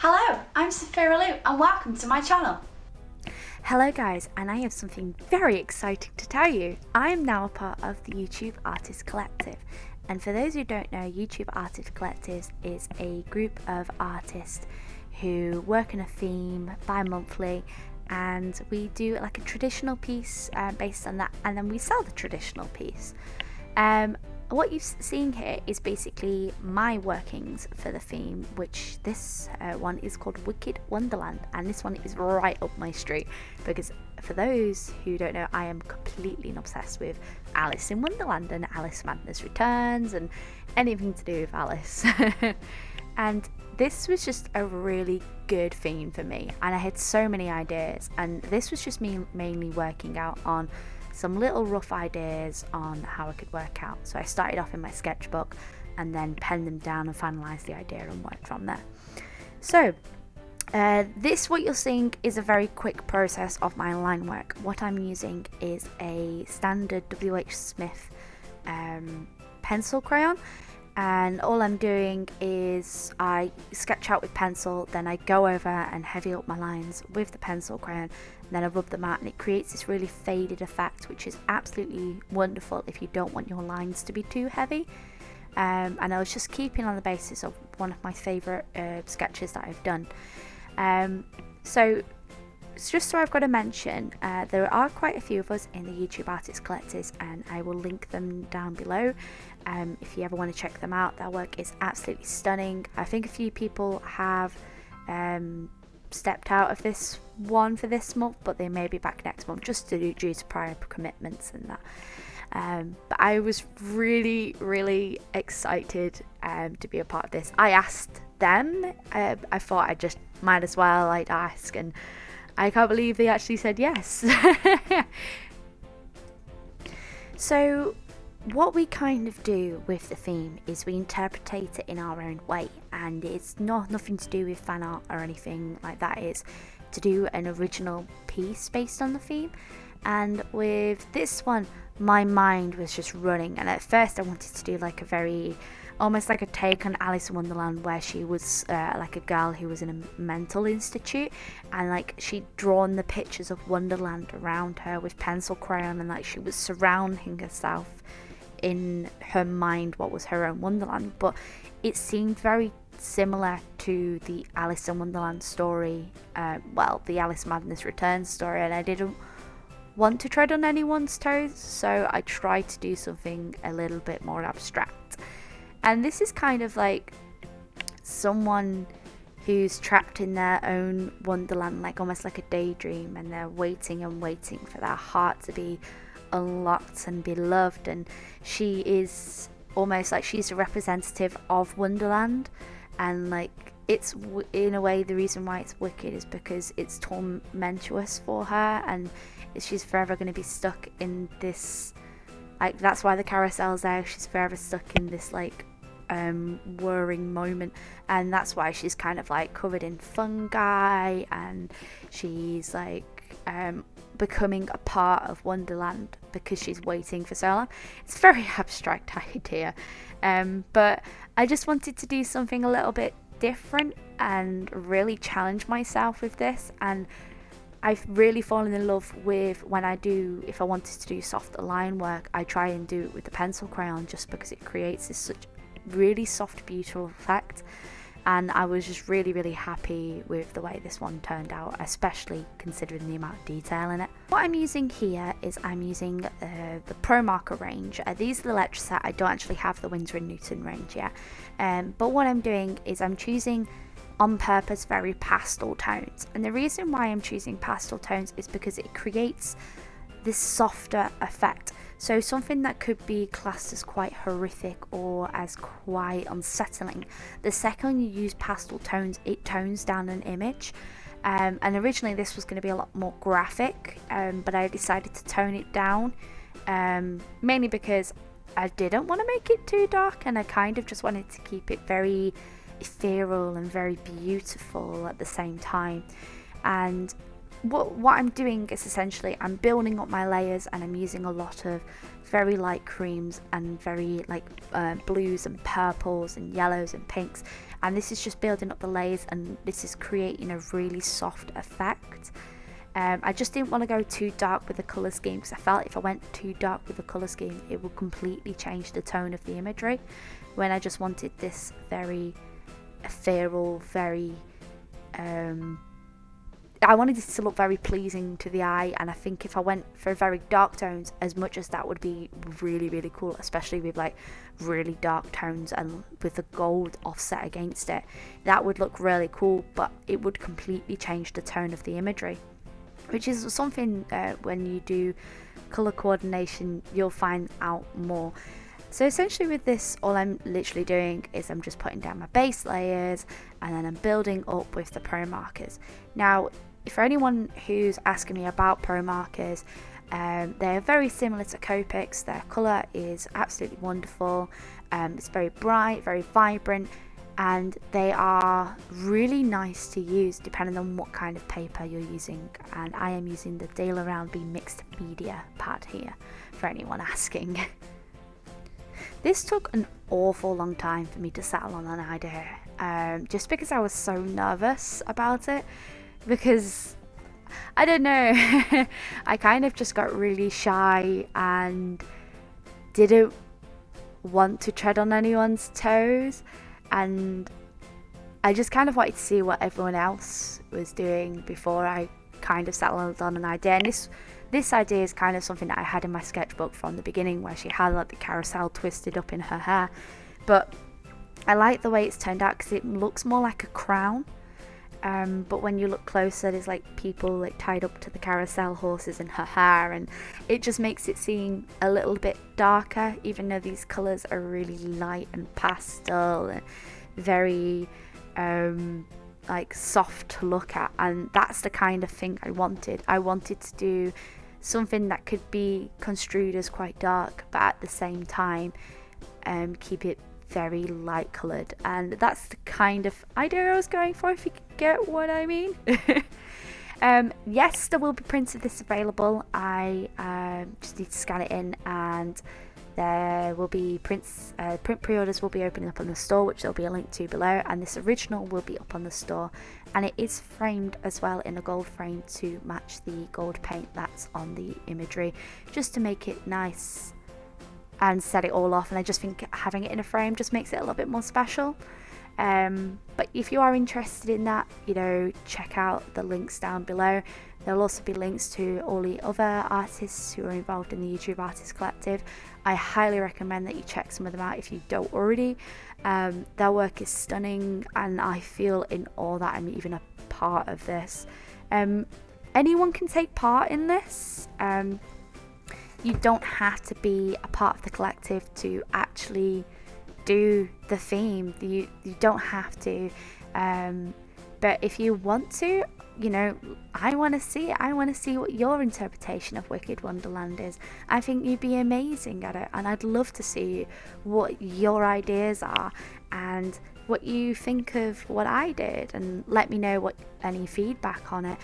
Hello, I'm Sophiralou and welcome to my channel. Hello guys, and I have something very exciting to tell you. I am now a part of the YouTube Artist Collective, and for those who don't know, YouTube Artist Collective is a group of artists who work in a theme bi-monthly, and we do like a traditional piece based on that, and then we sell the traditional piece. What you've seen here is basically my workings for the theme, which this one is called Wicked Wonderland, and this one is right up my street because for those who don't know, I am completely obsessed with Alice in Wonderland and Alice Madness Returns and anything to do with Alice. And this was just a really good theme for me, and I had so many ideas, and this was just me mainly working out on some little rough ideas on how I could work out. So I started off in my sketchbook and then penned them down and finalised the idea and worked from there. So this, what you're seeing, is a very quick process of my line work. What I'm using is a standard WH Smith pencil crayon, and all I'm doing is I sketch out with pencil, then I go over and heavy up my lines with the pencil crayon, and then I rub them out, and it creates this really faded effect, which is absolutely wonderful if you don't want your lines to be too heavy. And I was just keeping on the basis of one of my favourite sketches that I've done. So just so I've got to mention, there are quite a few of us in the YouTube Artist Collective, and I will link them down below if you ever want to check them out. Their work is absolutely stunning. I think a few people have stepped out of this one for this month, but they may be back next month just due to prior commitments and that. But I was really excited to be a part of this. I asked them, I thought I just might as well I'd ask, and I can't believe they actually said yes. So what we kind of do with the theme is we interpretate it in our own way, and it's nothing to do with fan art or anything like that. It's to do an original piece based on the theme. And with this one, my mind was just running, and at first I wanted to do like a very almost like a take on Alice in Wonderland, where she was like a girl who was in a mental institute, and like she'd drawn the pictures of Wonderland around her with pencil crayon, and like she was surrounding herself in her mind what was her own Wonderland. But it seemed very similar to the Alice in Wonderland story, the Alice Madness Returns story, and I didn't want to tread on anyone's toes, so I tried to do something a little bit more abstract. And this is kind of like someone who's trapped in their own wonderland, like almost like a daydream, and they're waiting and waiting for their heart to be unlocked and be loved. And she is almost like she's a representative of Wonderland, and like it's in a way the reason why it's wicked is because it's tormentuous for her, and she's forever going to be stuck in this, like that's why the carousel's there. She's forever stuck in this like whirring moment, and that's why she's kind of like covered in fungi, and she's like becoming a part of Wonderland because she's waiting for so long. It's a very abstract idea, but I just wanted to do something a little bit different and really challenge myself with this. And I've really fallen in love with if I wanted to do softer line work, I try and do it with the pencil crayon, just because it creates this such really soft, beautiful effect. And I was just really happy with the way this one turned out, especially considering the amount of detail in it. What I'm using here is I'm using the Pro Marker range. These are the Letraset. I don't actually have the Windsor and Newton range yet, but what I'm doing is I'm choosing on purpose very pastel tones, and the reason why I'm choosing pastel tones is because it creates this softer effect. So something that could be classed as quite horrific or as quite unsettling, the second you use pastel tones, it tones down an image. And originally this was going to be a lot more graphic, but I decided to tone it down, mainly because I didn't want to make it too dark, and I kind of just wanted to keep it very ethereal and very beautiful at the same time. And what I'm doing is essentially I'm building up my layers, and I'm using a lot of very light creams and very like blues and purples and yellows and pinks, and this is just building up the layers, and this is creating a really soft effect. I just didn't want to go too dark with the colour scheme, because I felt if I went too dark with the colour scheme it would completely change the tone of the imagery, when I just wanted this very ethereal, very I wanted it to look very pleasing to the eye. And I think if I went for very dark tones, as much as that would be really, really cool, especially with like really dark tones and with the gold offset against it, that would look really cool, but it would completely change the tone of the imagery, which is something when you do colour coordination you'll find out more. So essentially with this, all I'm literally doing is I'm just putting down my base layers, and then I'm building up with the pro markers. Now, for anyone who's asking me about pro markers, they're very similar to Copics. Their colour is absolutely wonderful. It's very bright, very vibrant, and they are really nice to use depending on what kind of paper you're using. And I am using the Rowney Mixed media pad here, for anyone asking. This took an awful long time for me to settle on an idea, just because I was so nervous about it, because I don't know, I kind of just got really shy and didn't want to tread on anyone's toes, and I just kind of wanted to see what everyone else was doing before I kind of settled on an idea. And this idea is kind of something that I had in my sketchbook from the beginning, where she had like the carousel twisted up in her hair, but I like the way it's turned out because it looks more like a crown. But when you look closer, there's like people like tied up to the carousel horses in her hair, and it just makes it seem a little bit darker, even though these colours are really light and pastel and very like soft to look at. And that's the kind of thing I wanted. I wanted to do something that could be construed as quite dark, but at the same time keep it very light coloured, and that's the kind of idea I was going for, if you get what I mean. Yes, there will be prints of this available. I just need to scan it in, and there will be prints. Print pre-orders will be opening up on the store, which there'll be a link to below, and this original will be up on the store, and it is framed as well in a gold frame to match the gold paint that's on the imagery, just to make it nice and set it all off. And I just think having it in a frame just makes it a little bit more special. But if you are interested in that, you know, check out the links down below. There'll also be links to all the other artists who are involved in the YouTube Artist Collective. I highly recommend that you check some of them out if you don't already. Their work is stunning, and I feel in awe that I'm even a part of this. Anyone can take part in this. You don't have to be a part of the collective to actually do the theme. You don't have to. But if you want to, you know, I want to see it. I want to see what your interpretation of Wicked Wonderland is. I think you'd be amazing at it, and I'd love to see what your ideas are and what you think of what I did, and let me know what any feedback on it.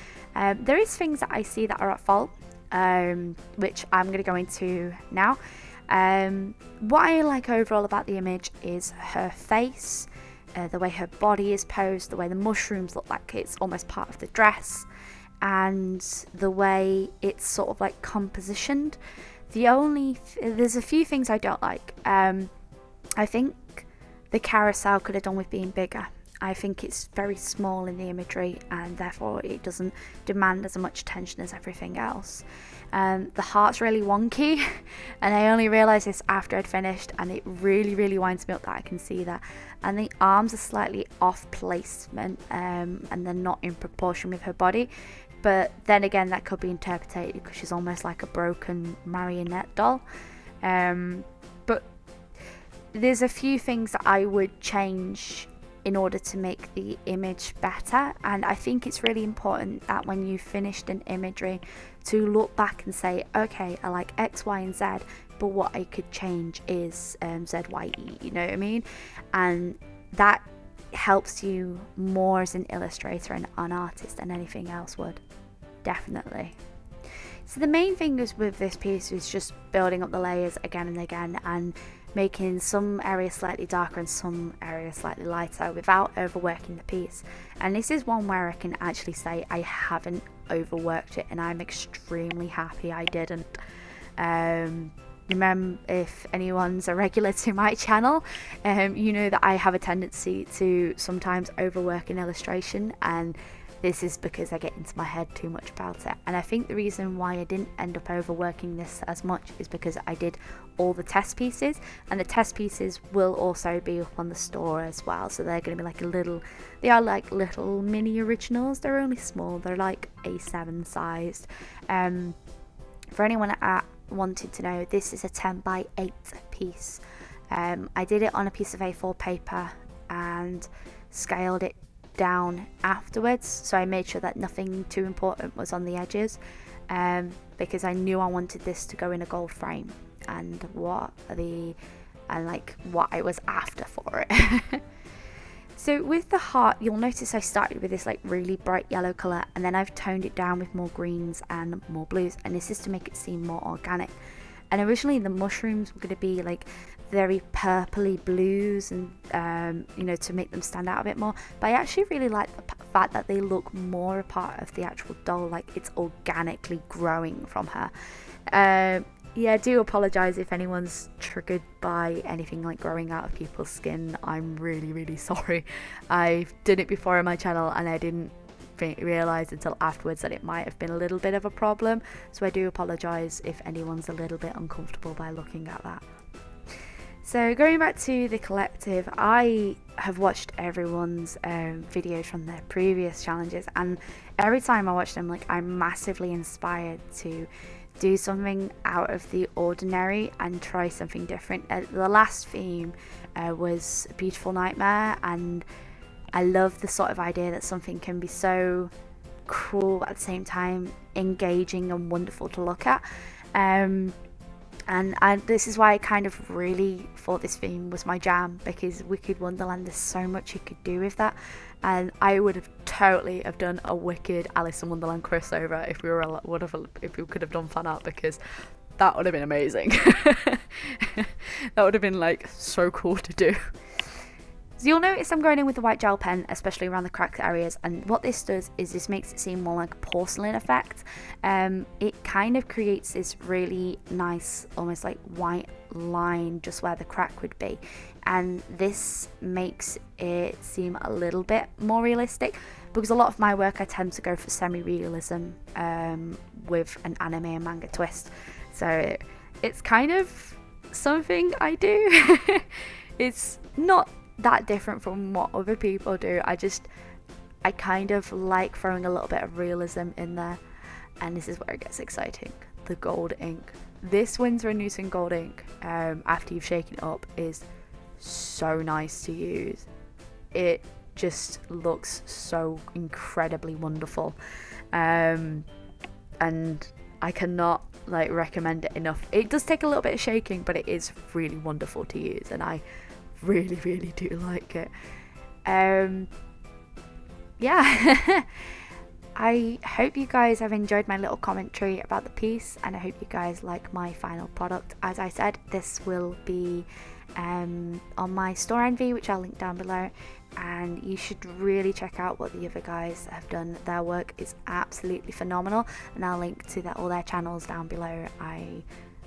There is things that I see that are at fault, which I'm going to go into now. What I like overall about the image is her face, the way her body is posed, the way the mushrooms look like it's almost part of the dress, and the way it's sort of like compositioned. There's a few things I don't like. I think the carousel could have done with being bigger. I think it's very small in the imagery, and therefore it doesn't demand as much attention as everything else. The heart's really wonky, and I only realised this after I'd finished, and it really, really winds me up that I can see that. And the arms are slightly off placement, and they're not in proportion with her body. But then again, that could be interpreted because she's almost like a broken marionette doll. But there's a few things that I would change in order to make the image better, and I think it's really important that when you've finished an imagery to look back and say, okay, I like X, Y and Z, but what I could change is Z, Y, E, you know what I mean? And that helps you more as an illustrator and an artist than anything else would, definitely. So the main thing is with this piece is just building up the layers again and again, and making some areas slightly darker and some areas slightly lighter without overworking the piece. And this is one where I can actually say I haven't overworked it, and I'm extremely happy I didn't. Remember, if anyone's a regular to my channel, you know that I have a tendency to sometimes overwork an illustration, and this is because I get into my head too much about it. And I think the reason why I didn't end up overworking this as much is because I did all the test pieces, and the test pieces will also be up on the store as well. So they're going to be like they are like little mini originals. They're only small, they're like A7 sized. For anyone that wanted to know, this is a 10 by 8 piece. I did it on a piece of A4 paper and scaled it down afterwards, so I made sure that nothing too important was on the edges, because I knew I wanted this to go in a gold frame, and what I was after for it. So with the heart, you'll notice I started with this like really bright yellow colour, and then I've toned it down with more greens and more blues, and this is to make it seem more organic. And originally the mushrooms were going to be like very purpley blues, and to make them stand out a bit more, but I actually really like the fact that they look more a part of the actual doll, like it's organically growing from her. I do apologise if anyone's triggered by anything like growing out of people's skin. I'm really sorry. I've done it before on my channel and I didn't realise until afterwards that it might have been a little bit of a problem, so I do apologise if anyone's a little bit uncomfortable by looking at that. So going back to the collective, I have watched everyone's videos from their previous challenges, and every time I watch them, like, I'm massively inspired to do something out of the ordinary and try something different. The last theme was Beautiful Nightmare, and I love the sort of idea that something can be so cool at the same time engaging and wonderful to look at. And this is why I kind of really thought this theme was my jam, because Wicked Wonderland, there's so much you could do with that, and I would have totally have done a Wicked Alice in Wonderland crossover if we could have done fan art, because that would have been amazing. That would have been like so cool to do. So you'll notice I'm going in with the white gel pen, especially around the cracked areas, and what this does is this makes it seem more like a porcelain effect. It kind of creates this really nice, almost like white line just where the crack would be, and this makes it seem a little bit more realistic, because a lot of my work I tend to go for semi-realism with an anime and manga twist, so it's kind of something I do. It's not that different from what other people do. I kind of like throwing a little bit of realism in there, and this is where it gets exciting. The gold ink. This Windsor & Newton gold ink, after you've shaken it up, is so nice to use. It just looks so incredibly wonderful, and I cannot recommend it enough. It does take a little bit of shaking, but it is really wonderful to use, and I really do like it. I hope you guys have enjoyed my little commentary about the piece, and I hope you guys like my final product. As I said, this will be on my store envy, which I'll link down below, and you should really check out what the other guys have done. Their work is absolutely phenomenal, and I'll link to all their channels down below. I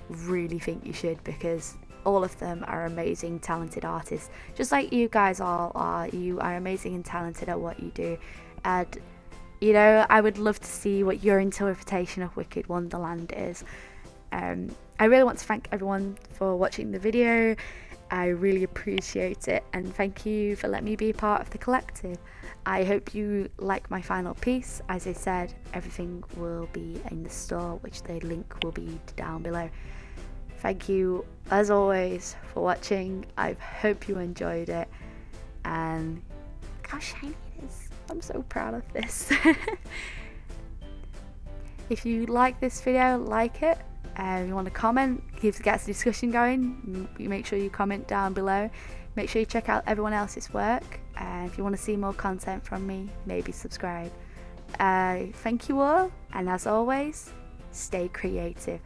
really think you should, because all of them are amazing, talented artists, just like you guys all are. You are amazing and talented at what you do, and I would love to see what your interpretation of Wicked Wonderland is. I really want to thank everyone for watching the video. I really appreciate it, and thank you for letting me be a part of the collective. I hope you like my final piece. As I said, everything will be in the store, which the link will be down below. Thank you as always for watching. I hope you enjoyed it, and look how shiny it is. I'm so proud of this. If you like this video, like it. You want to comment, get the discussion going, you make sure you comment down below. Make sure you check out everyone else's work, and if you want to see more content from me, maybe subscribe. Thank you all, and as always, stay creative.